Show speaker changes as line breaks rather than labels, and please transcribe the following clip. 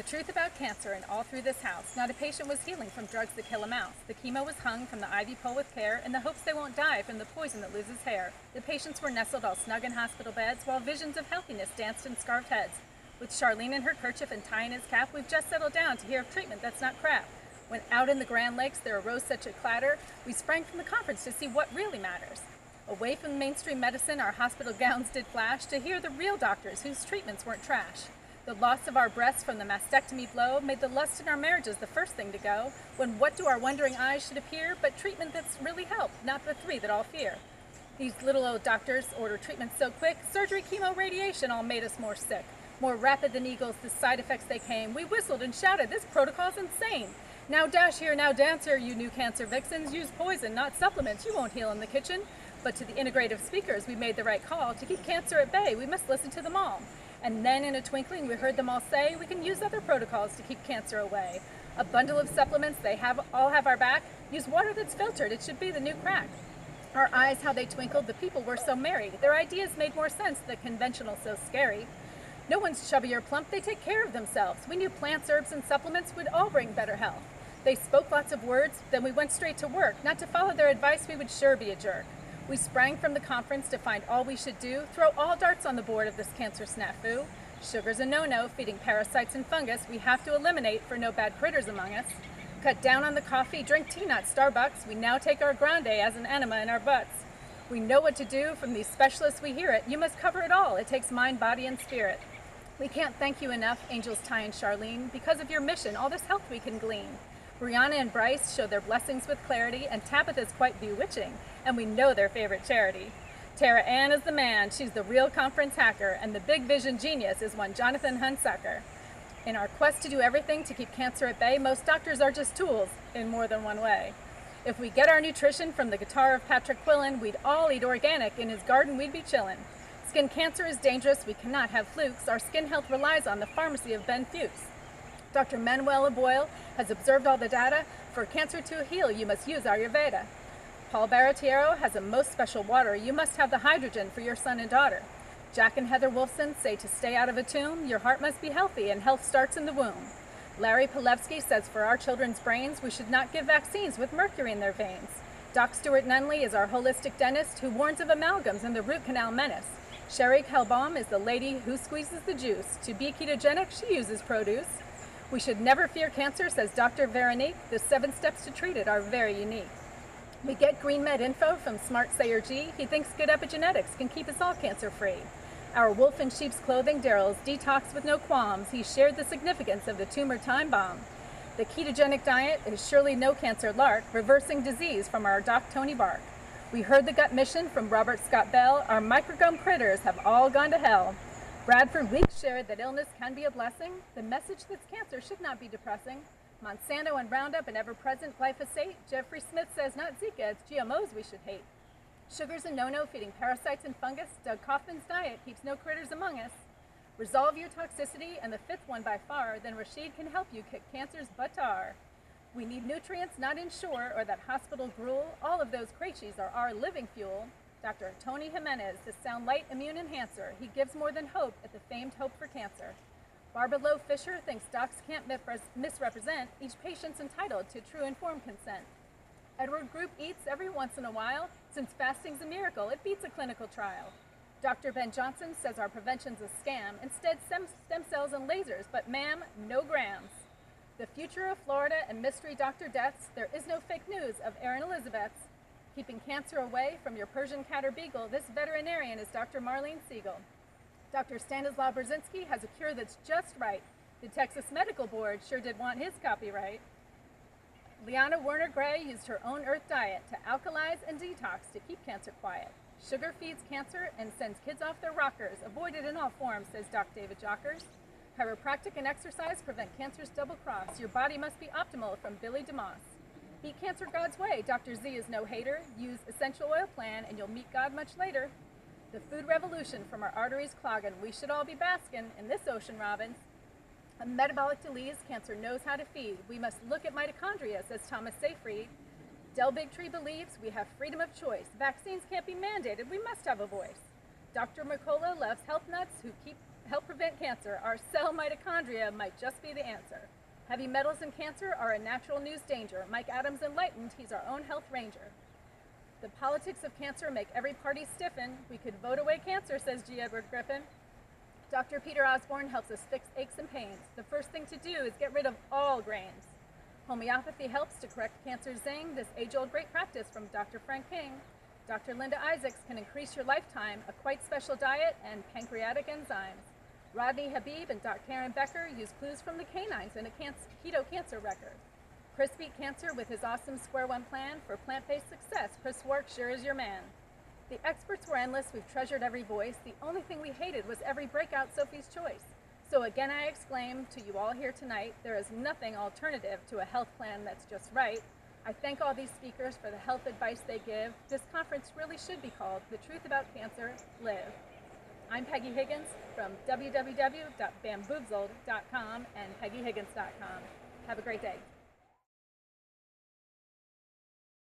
truth about cancer and all through this house, not a patient was healing from drugs that kill a mouse. The chemo was hung from the ivy pole with care in the hopes they won't die from the poison that loses hair. The patients were nestled all snug in hospital beds while visions of healthiness danced in scarfed heads. With Charlene in her kerchief and Ty in his cap, we've just settled down to hear of treatment that's not crap. When out in the Grand Lakes there arose such a clatter, we sprang from the conference to see what really matters. Away from mainstream medicine, our hospital gowns did flash to hear the real doctors whose treatments weren't trash. The loss of our breasts from the mastectomy blow made the lust in our marriages the first thing to go, when what do our wondering eyes should appear but treatment that's really helped, not the three that all fear. These little old doctors order treatment so quick, surgery, chemo, radiation all made us more sick. More rapid than eagles, the side effects they came. We whistled and shouted, this protocol's insane. Now dash here, now dance here, you new cancer vixens. Use poison, not supplements, you won't heal in the kitchen. But to the integrative speakers, we made the right call. To keep cancer at bay, we must listen to them all. And then in a twinkling, we heard them all say, we can use other protocols to keep cancer away. A bundle of supplements, they all have our back. Use water that's filtered, it should be the new crack. Our eyes, how they twinkled, the people were so merry. Their ideas made more sense than conventional so scary. No one's chubby or plump, they take care of themselves. We knew plants, herbs, and supplements would all bring better health. They spoke lots of words, then we went straight to work. Not to follow their advice, we would sure be a jerk. We sprang from the conference to find all we should do, throw all darts on the board of this cancer snafu. Sugar's a no-no, feeding parasites and fungus we have to eliminate for no bad critters among us. Cut down on the coffee, drink tea, not Starbucks. We now take our grande as an enema in our butts. We know what to do, from these specialists we hear it. You must cover it all, it takes mind, body, and spirit. We can't thank you enough, Angels Ty and Charlene, because of your mission, all this health we can glean. Brianna and Bryce show their blessings with clarity, and Tabitha's quite bewitching, and we know their favorite charity. Tara Ann is the man, she's the real conference hacker, and the big vision genius is one Jonathan Hunsucker. In our quest to do everything to keep cancer at bay, most doctors are just tools in more than one way. If we get our nutrition from the guitar of Patrick Quillen, we'd all eat organic, in his garden we'd be chillin'. Skin cancer is dangerous, we cannot have flukes, our skin health relies on the pharmacy of Ben Fuchs. Dr. Manuela Boyle has observed all the data. For cancer to heal, you must use Ayurveda. Paul Baratiero has a most special water. You must have the hydrogen for your son and daughter. Jack and Heather Wolfson say to stay out of a tomb, your heart must be healthy and health starts in the womb. Larry Pilevsky says for our children's brains, we should not give vaccines with mercury in their veins. Doc Stuart Nunley is our holistic dentist who warns of amalgams and the root canal menace. Sherry Kelbaum is the lady who squeezes the juice. To be ketogenic, she uses produce. We should never fear cancer, says Dr. Veronique. The 7 steps to treat it are very unique. We get Green Med info from Smart Sayer G. He thinks good epigenetics can keep us all cancer-free. Our wolf in sheep's clothing, Daryl's detox with no qualms. He shared the significance of the tumor time bomb. The ketogenic diet is surely no cancer lark, reversing disease from our Doc Tony Bark. We heard the gut mission from Robert Scott Bell. Our microgrome critters have all gone to hell. Bradford Weeks shared that illness can be a blessing. The message that's cancer should not be depressing. Monsanto and Roundup and ever-present glyphosate. Jeffrey Smith says not Zika, it's GMOs we should hate. Sugar's a no-no, feeding parasites and fungus. Doug Kaufman's diet keeps no critters among us. Resolve your toxicity, and the 5th one by far, then Rashid can help you kick cancer's buttar. We need nutrients, not Ensure or that hospital gruel. All of those creatures are our living fuel. Dr. Tony Jimenez, the Sound Light Immune Enhancer. He gives more than hope at the famed Hope for Cancer. Barbara Lowe Fisher thinks docs can't misrepresent. Each patient's entitled to true informed consent. Edward Group eats every once in a while. Since fasting's a miracle, it beats a clinical trial. Dr. Ben Johnson says our prevention's a scam. Instead, stem cells and lasers, but ma'am, no grams. The future of Florida and mystery doctor deaths. There is no fake news of Erin Elizabeth's. Keeping cancer away from your Persian cat or beagle, this veterinarian is Dr. Marlene Siegel. Dr. Stanislaw Brzezinski has a cure that's just right. The Texas Medical Board sure did want his copyright. Liana Werner Gray used her own earth diet to alkalize and detox to keep cancer quiet. Sugar feeds cancer and sends kids off their rockers. Avoid it in all forms, says Doc David Jockers. Chiropractic and exercise prevent cancer's double cross. Your body must be optimal, from Billy DeMoss. Beat cancer God's way. Dr. Z is no hater. Use essential oil plan and you'll meet God much later. The food revolution from our arteries clogging. We should all be basking in this ocean, Robbins. A metabolic disease cancer knows how to feed. We must look at mitochondria, says Thomas Seyfried. Del Bigtree believes we have freedom of choice. Vaccines can't be mandated. We must have a voice. Dr. Mercola loves health nuts who help prevent cancer. Our cell mitochondria might just be the answer. Heavy metals and cancer are a natural news danger. Mike Adams enlightened, he's our own health ranger. The politics of cancer make every party stiffen. We could vote away cancer, says G. Edward Griffin. Dr. Peter Osborne helps us fix aches and pains. The first thing to do is get rid of all grains. Homeopathy helps to correct cancer's zing, this age-old great practice from Dr. Frank King. Dr. Linda Isaacs can increase your lifetime, a quite special diet, and pancreatic enzymes. Rodney Habib and Dr. Karen Becker use clues from the canines in a keto cancer record. Chris beat cancer with his awesome Square One plan for plant-based success. Chris Work sure is your man. The experts were endless, we've treasured every voice. The only thing we hated was every breakout Sophie's Choice. So again I exclaim to you all here tonight, there is nothing alternative to a health plan that's just right. I thank all these speakers for the health advice they give. This conference really should be called The Truth About Cancer, Live. I'm Peggy Higgins from www.bamboozled.com and peggyhiggins.com. Have a great day.